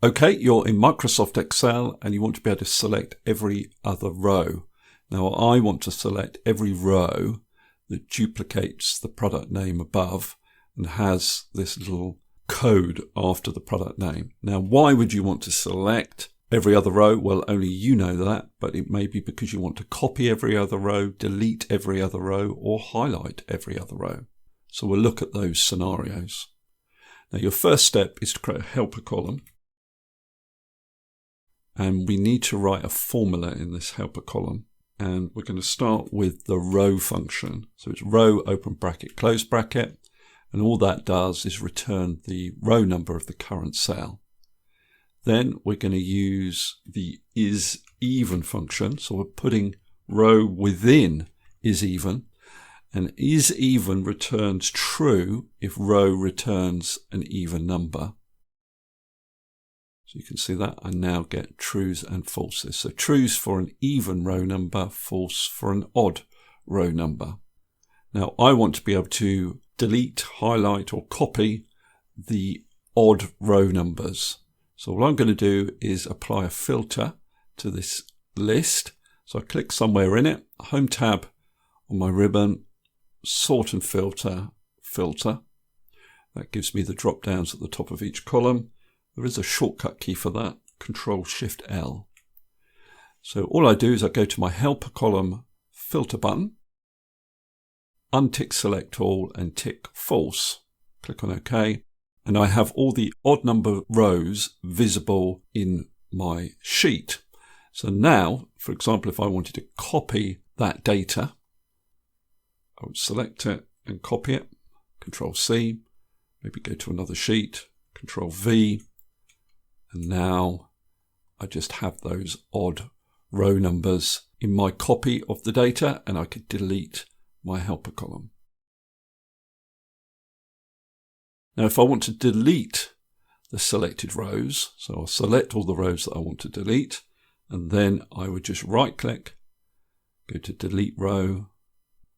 Okay, you're in Microsoft Excel and you want to be able to select every other row. Now I want to select every row that duplicates the product name above and has this little code after the product name. Now why would you want to select every other row? Well, only you know that, but it may be because you want to copy every other row, delete every other row, or highlight every other row. So we'll look at those scenarios. Now your first step is to create a helper column. And we need to write a formula in this helper column. And we're going to start with the row function. So it's row, open bracket, close bracket. And all that does is return the row number of the current cell. Then we're going to use the isEven function. So we're putting row within isEven. And isEven returns true if row returns an even number. So you can see that I now get trues and falses. So trues for an even row number, false for an odd row number. Now I want to be able to delete, highlight or copy the odd row numbers. So what I'm going to do is apply a filter to this list. So I click somewhere in it, Home tab on my ribbon, sort and filter, filter. That gives me the drop downs at the top of each column. There is a shortcut key for that, Control-Shift-L. So all I do is I go to my helper column filter button, untick select all and tick false. Click on OK. And I have all the odd number rows visible in my sheet. So now, for example, if I wanted to copy that data, I would select it and copy it, Control-C, maybe go to another sheet, Control-V, and now I just have those odd row numbers in my copy of the data and I could delete my helper column. Now if I want to delete the selected rows, so I'll select all the rows that I want to delete and then I would just right click, go to delete row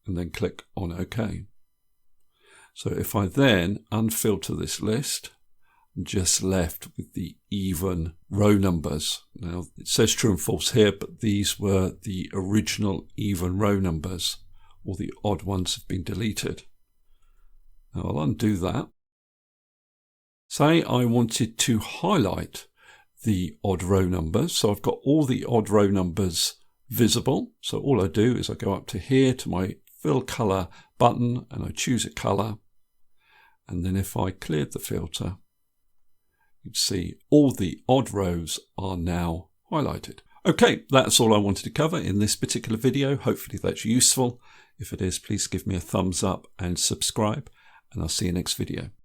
and then click on OK. So if I then unfilter this list, I'm just left with the even row numbers. Now it says true and false here, but these were the original even row numbers. All the odd ones have been deleted. Now I'll undo that. Say I wanted to highlight the odd row numbers. So I've got all the odd row numbers visible. So all I do is I go up to here to my fill color button and I choose a color. And then if I cleared the filter, you'd see all the odd rows are now highlighted. Okay, that's all I wanted to cover in this particular video. Hopefully that's useful. If it is, please give me a thumbs up and subscribe, and I'll see you next video.